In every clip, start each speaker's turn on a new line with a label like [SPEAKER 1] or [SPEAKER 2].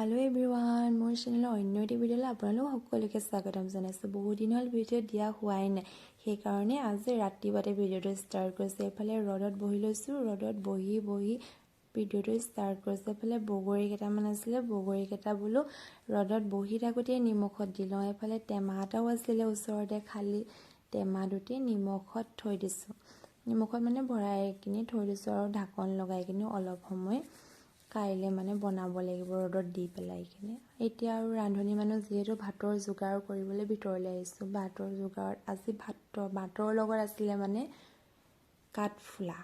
[SPEAKER 1] Hello everyone, মোৰ চেনেলৰ অন্য এটি ভিডিঅ'লৈ আপোনালোক সকলোকে স্বাগতম জনাইছোঁ। বহুত দিন হ'ল ভিডিঅ' দিয়া হোৱাই নাই, সেইকাৰণে আজি ৰাতিপুৱাতে ভিডিঅ'টো ষ্টাৰ্ট কৰিছোঁ। এইফালে ৰ'দত বহি লৈছোঁ, ৰ'দত বহি ভিডিঅ'টো ষ্টাৰ্ট কৰিছোঁ। এইফালে বগৰী কেইটামান আছিলে, বগৰী কেইটা বোলো ৰ'দত বহি থাকোঁতে নিমখত দি লওঁ। এইফালে টেমা এটাও আছিলে ওচৰতে, খালী টেমা দুটি নিমখত থৈ দিছোঁ। নিমখত মানে ভৰাই কিনি থৈ দিছোঁ আৰু ঢাকন লগাই কিনি অলপ সময় কাইলৈ মানে বনাব লাগিব ৰ'দত দি পেলাই কিনে। এতিয়া আৰু ৰান্ধনি মানুহ যিহেতু ভাতৰ যোগাৰ কৰিবলৈ ভিতৰলৈ আহিছোঁ। ভাতৰ যোগাৰত আজি ভাতৰ লগত আছিলে মানে কাঠফুলা।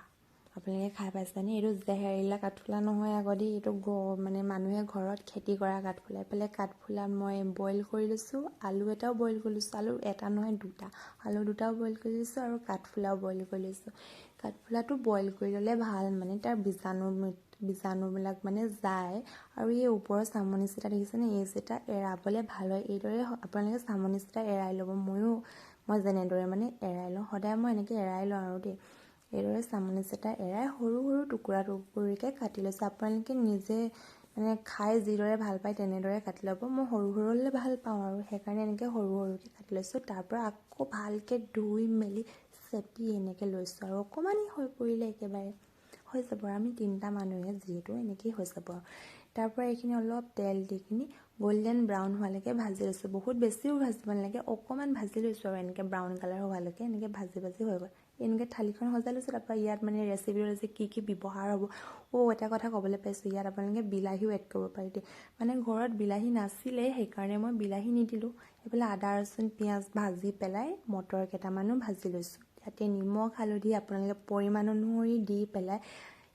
[SPEAKER 1] আপোনালোকে খাই পাইছেনে? এইটো জেহেৰিলা কাঠফুলা নহয় আগতে, এইটো মানে মানুহে ঘৰত খেতি কৰা কাঠফুলা। এইফালে কাঠফুলা মই বইল কৰি লৈছোঁ, আলু এটাও বইল কৰি লৈছোঁ, আলু এটা নহয় দুটা, আলু দুটাও বইল কৰি লৈছোঁ আৰু কাঠফুলাও বইল কৰি লৈছোঁ। কাঠফুলাটো বইল কৰি ল'লে ভাল, মানে তাৰ বীজাণুবিলাক মানে যায় আৰু এই ওপৰৰ চামনি চিটা দেখিছেনে, এই চিটা এৰাবলৈ ভাল হয়। এইদৰে আপোনালোকে চামনি চিটা এৰাই ল'ব। মই যেনেদৰে মানে এৰাই লওঁ, সদায় মই এনেকৈ এৰাই লওঁ আৰু দেই। এইদৰে চামনি চিটা এৰাই সৰু সৰু টুকুৰাকৈ কাটি লৈছোঁ। আপোনালোকে নিজে মানে খাই যিদৰে ভাল পায় তেনেদৰে কাটি ল'ব। মই সৰু সৰুলৈ ভাল পাওঁ আৰু সেইকাৰণে এনেকৈ সৰু সৰুকৈ কাটি লৈছোঁ। তাৰপৰা আকৌ ভালকৈ ধুই মেলি চেপি এনেকৈ লৈছোঁ আৰু অকণমানেই হৈ পৰিলে একেবাৰে হৈ যাব। আমি তিনিটা মানুহে যিহেতু এনেকেই হৈ যাব। তাৰপৰা এইখিনি অলপ তেল দি কিনি গল্ডেন ব্ৰাউন হোৱালৈকে ভাজি লৈছোঁ। বহুত বেছিও ভাজিব নালাগে, অকণমান ভাজি লৈছোঁ আৰু এনেকৈ ব্ৰাউন কালাৰ হোৱালৈকে এনেকৈ ভাজি হৈ গ'ল। এনেকৈ থালিখন সজাই লৈছোঁ। তাৰপৰা ইয়াত মানে ৰেচিপিটোত আজি কি ব্যৱহাৰ হ'ব, এটা কথা ক'বলৈ পাইছোঁ, ইয়াত আপোনালোকে বিলাহীও এড কৰিব পাৰি দেই। মানে ঘৰত বিলাহী নাছিলে সেইকাৰণে মই বিলাহী নিদিলোঁ। এইফালে আদা ৰচুন পিঁয়াজ ভাজি পেলাই মটৰ কেইটামানো ভাজি লৈছোঁ। ইয়াতে নিমখ হালধি আপোনালোকে পৰিমাণ অনুসৰি দি পেলাই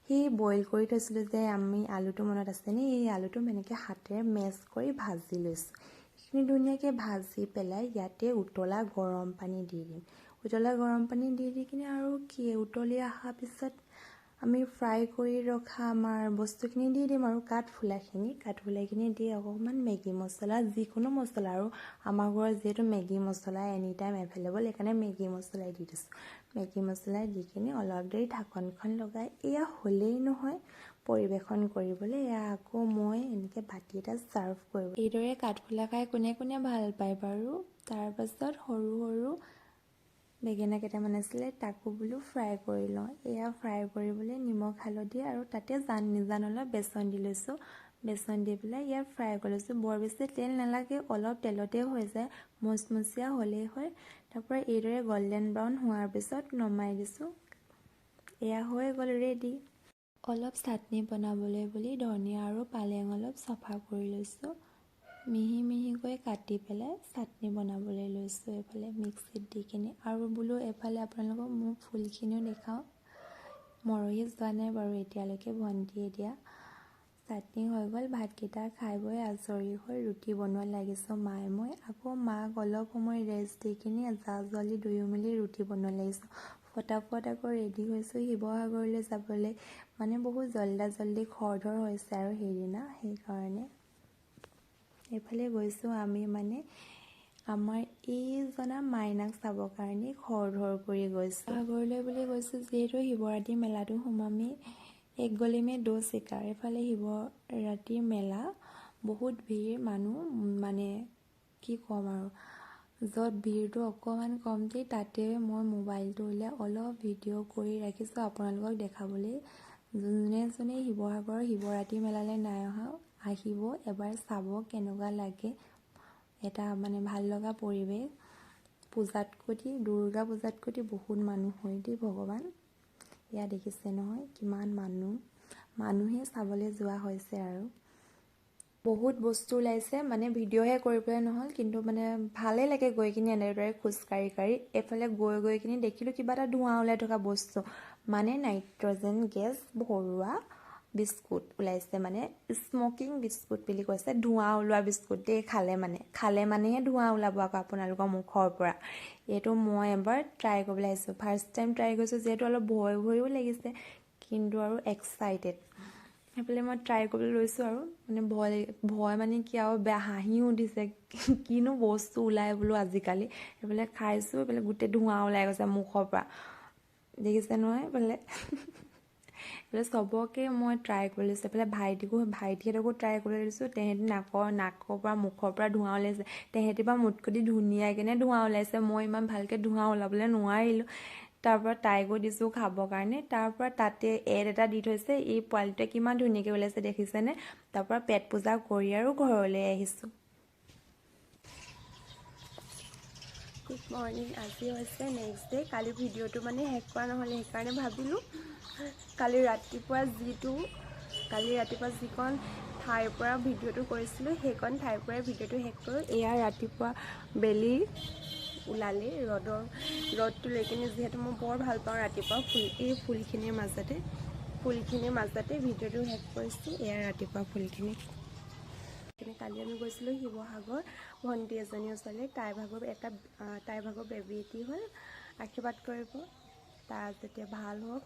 [SPEAKER 1] সেই বইল কৰি থৈছিলোঁ যে আমি আলুটো মনত আছেনে, এই আলুটো এনেকৈ হাতেৰে মেছ কৰি ভাজি লৈছোঁ। সেইখিনি ধুনীয়াকৈ ভাজি পেলাই ইয়াতে উতলা গৰম পানী দি দিম। উতলা গৰম পানী দি কিনে আৰু উতলি অহাৰ পিছত আমি ফ্ৰাই কৰি ৰখা আমাৰ বস্তুখিনি দি দিম আৰু কাঠফুলাখিনি দি অকণমান মেগী মছলা, যিকোনো মছলা, আৰু আমাৰ ঘৰত যিহেতু মেগী মছলা এনি টাইম এভেইলেবল, সেইকাৰণে মেগী মছলাই দি দিছোঁ। মেগী মছলা দি কিনি অলপ দেৰি ঢাকনখন লগাই এয়া হ'লেই নহয় পৰিৱেশন কৰিবলৈ। এয়া আকৌ মই এনেকৈ বাতি এটা ছাৰ্ভ কৰিব। এইদৰে কাঠফুলা খাই কোনে কোনে ভাল পায় বাৰু। তাৰপাছত সৰু সৰু বেঙেনা কেইটামান আছিলে, তাকো বোলো ফ্ৰাই কৰি লওঁ। এয়া ফ্ৰাই কৰিবলৈ নিমখ হালধি আৰু তাতে নিজান অলপ বেচন দি লৈছোঁ। বেচন দি পেলাই ইয়াত ফ্ৰাই কৰি লৈছোঁ। বৰ বেছি তেল নালাগে, অলপ তেলতে হৈ যায়, মচমচীয়া হ'লেই হয়। তাৰপৰা এইদৰে গল্ডেন ব্ৰাউন হোৱাৰ পিছত নমাই দিছোঁ। এয়া হৈ গ'ল ৰেডি। অলপ চাটনি বনাবলৈ বুলি ধনিয়া আৰু পালেং অলপ চফা কৰি লৈছোঁ, মিহি মিহিকৈ কাটি পেলাই চাটনি বনাবলৈ লৈছোঁ এইফালে মিক্সিত দি কিনি। আৰু বোলো এফালে আপোনালোকক মোৰ ফুলখিনিও দেখাওঁ, মৰহি যোৱা নাই বাৰু এতিয়ালৈকে ভণ্টিয়ে দিয়া। চাটনি হৈ গ'ল। ভাতকেইটা খাই বৈ আজৰি হৈ ৰুটি বনোৱাত লাগিছোঁ মই আকৌ মাক অলপ সময় ৰেষ্ট দি কিনি জা-জোৱালি দুয়ো মিলি ৰুটি বনোৱাত লাগিছোঁ। ফটাফট আকৌ ৰেডি হৈছোঁ শিৱসাগৰলৈ যাবলৈ, মানে বহুত জল্দি খৰধৰ হৈছে আৰু সেইদিনা, সেইকাৰণে এইফালে গৈছোঁ আমি মানে আমাৰ এইজনা মাইনাক চাবৰ কাৰণে খৰধৰ কৰি গৈছোঁ। শিৱসাগৰলৈ বুলি গৈছোঁ যিহেতু শিৱৰাত্ৰি মেলাটো সোমামি, এক গলিমে দো চিকাৰ। এইফালে শিৱৰাত্ৰি মেলা বহুত ভিৰ মানুহ, মানে কি ক'ম আৰু, য'ত ভিৰটো অকণমান কমতি তাতে মই মোবাইলটো উলিয়াই অলপ ভিডিঅ' কৰি ৰাখিছোঁ আপোনালোকক দেখাবলৈ। যোনে শিৱসাগৰৰ শিৱৰাত্ৰি মেলালৈ নাই অহা, আহিব এবাৰ চাব কেনেকুৱা লাগে। এটা মানে ভাল লগা পৰিৱেশ। দুৰ্গা পূজাতকৈ বহুত মানুহ হয় দেই ভগৱান। এয়া দেখিছে নহয় কিমান মানুহে চাবলৈ যোৱা হৈছে আৰু বহুত বস্তু ওলাইছে। মানে ভিডিঅ'হে কৰিবলৈ নহ'ল, কিন্তু মানে ভালেই লাগে গৈ কিনি এনেদৰে খোজকাঢ়ি। এইফালে গৈ কিনি দেখিলোঁ কিবা এটা ধোঁৱা ওলাই থকা বস্তু, মানে নাইট্ৰজেন গেছ ভৰোৱা বিস্কুট ওলাইছে, মানে স্মকিং বিস্কুট বুলি কৈছে, ধোঁৱা ওলোৱা বিস্কুট দেই। খালে মানেহে ধোঁৱা ওলাব আকৌ আপোনালোকৰ মুখৰ পৰা। এইটো মই এবাৰ ট্ৰাই কৰিবলৈ আহিছোঁ, ফাৰ্ষ্ট টাইম ট্ৰাই কৰিছোঁ যিহেতু অলপ ভয়ো লাগিছে, কিন্তু আৰু এক্সাইটেড। সেইফালে মই ট্ৰাই কৰিবলৈ লৈছোঁ আৰু মানে ভয় মানে কি আৰু বেয়া হাঁহিও উঠিছে, কিনো বস্তু ওলাই বোলো আজিকালি। সেইফালে খাইছোঁ, এইফালে গোটেই ধোঁৱা ওলাই গৈছে মুখৰ পৰা, দেখিছে নহয় এইফালে। এইফালে চবকে মই ট্ৰাই কৰি লৈছোঁ। এইফালে ভাইটিহঁতকো ট্ৰাই কৰি লৈছোঁ। তেহেঁতি নাকৰ পৰা মুখৰ পৰা ধোঁৱা ওলাইছে। তেহেঁতি বা মোতকৈ ধুনীয়াকৈ ধোঁৱা ওলাইছে, মই ইমান ভালকৈ ধোঁৱা ওলাবলৈ নোৱাৰিলোঁ। তাৰপৰা তাইকো দিছোঁ খাবৰ কাৰণে। তাৰপৰা তাতে এড এটা দি থৈছে, এই পোৱালিটোৱে কিমান ধুনীয়াকৈ ওলাইছে দেখিছেনে। তাৰপৰা পেট পূজা কৰি আৰু ঘৰলৈ আহিছোঁ। Good morning. আজি হৈছে নেক্সট ডে'। কালি ভিডিঅ'টো মানে শেষ কৰা নহ'লে, সেইকাৰণে ভাবিলোঁ কালি ৰাতিপুৱা যিকণ ঠাইৰ পৰা ভিডিঅ'টো কৰিছিলোঁ, সেইকণ ঠাইৰ পৰাই ভিডিঅ'টো শেষ কৰোঁ। এয়া ৰাতিপুৱা বেলি ওলালে, ৰ'দটো লৈ কিনে, যিহেতু মই বৰ ভাল পাওঁ ৰাতিপুৱা এই ফুলখিনিৰ মাজতে ভিডিঅ'টো শেষ কৰিছোঁ। এয়া ৰাতিপুৱা ফুলখিনি। কালি আমি গৈছিলোঁ শিৱসাগৰ ভণ্টি এজনীৰ ওচৰলৈ। তাইৰ ভাগৰ বেবী এটি হ'ল, আশীৰ্বাদ কৰিব তাৰ যেতিয়া ভাল হওক।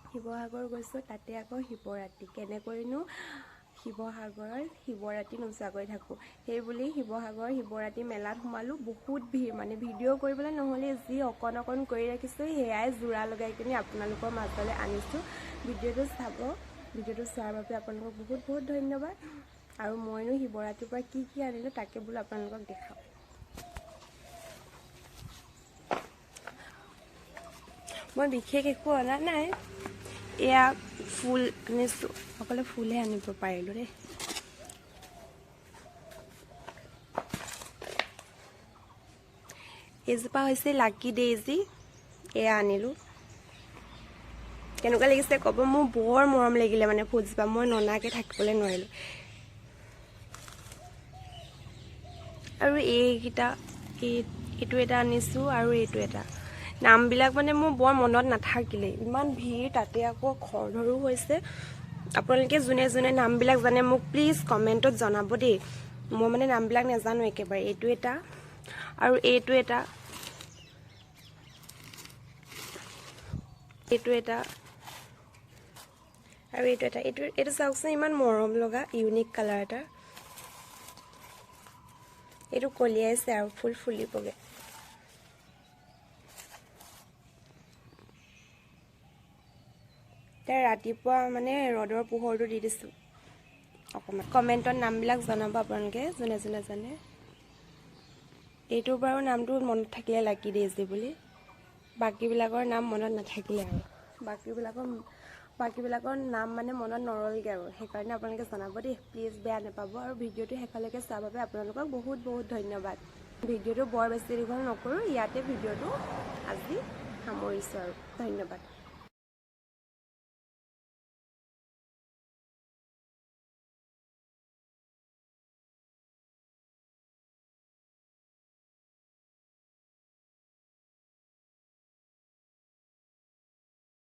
[SPEAKER 1] শিৱসাগৰ গৈছোঁ, তাতে আকৌ শিৱৰাত্ৰি। কেনেকৈনো শিৱসাগৰৰ শিৱৰাত্ৰি নোচোৱাকৈ থাকোঁ, সেইবুলি শিৱৰাত্ৰি মেলাত সোমালোঁ। বহুত ভিৰ, মানে ভিডিঅ' কৰিবলৈ নহ'লে যি অকণ কৰি ৰাখিছোঁ, সেয়াই যোৰা লগাই কিনি আপোনালোকৰ মাজলৈ আনিছোঁ। ভিডিঅ'টো চাব। ভিডিঅ'টো চোৱাৰ বাবে আপোনালোকক বহুত বহুত ধন্যবাদ। আৰু মইনো শিৱৰাত্ৰিৰ পৰা কি আনিলোঁ তাকে বোলো আপোনালোকক দেখাওঁ। মই বিশেষ একো অনা নাই, এয়া ফুল আনিছোঁ। অকলে ফুলহে আনিব পাৰিলোঁ দেই। এইজোপা হৈছে লাকি ডেইজি, এয়া আনিলোঁ। কেনেকুৱা লাগিছে ক'ব। মোৰ বৰ মৰম লাগিলে মানে ফুলজোপা, মই ননাকৈ থাকিবলৈ নোৱাৰিলোঁ। আৰু এইটো এটা আনিছোঁ, আৰু এইটো এটা। নামবিলাক মানে মোৰ বৰ মনত নাথাকিলে, ইমান ভিৰ, তাতে আকৌ খৰধৰো হৈছে। আপোনালোকে যোনে যোনে নামবিলাক জানে মোক প্লিজ কমেণ্টত জনাব দেই। মই মানে নামবিলাক নাজানো একেবাৰে। এইটো এটা, আৰু এইটো এটা, আৰু এইটো চাওকচোন, ইমান মৰম লগা ইউনিক কালাৰ এটা। এইটো কলিয়াইছে আৰু ফুল ফুলিবগৈ। ৰাতিপুৱা মানে ৰ'দৰ পোহৰটো দি দিছোঁ অকণমান। কমেণ্টত নামবিলাক জনাব আপোনালোকে যোনে যোনে জানে। এইটোৰ বাৰু নামটো মনত থাকিলে লাকি ডেইজি বুলি, বাকীবিলাকৰ নাম মনত নাথাকিলে আৰু বাকীবিলাকৰ নাম মানে মনত নৰলগৈ আৰু। সেইকাৰণে আপোনালোকে জনাব দেই, প্লিজ বেয়া নাপাব। আৰু ভিডিঅ'টো শেষলৈকে চোৱাৰ বাবে আপোনালোকক বহুত বহুত ধন্যবাদ। ভিডিঅ'টো বৰ বেছি দীঘল নকৰোঁ, ইয়াতে ভিডিঅ'টো আজি সামৰিছোঁ আৰু ধন্যবাদ।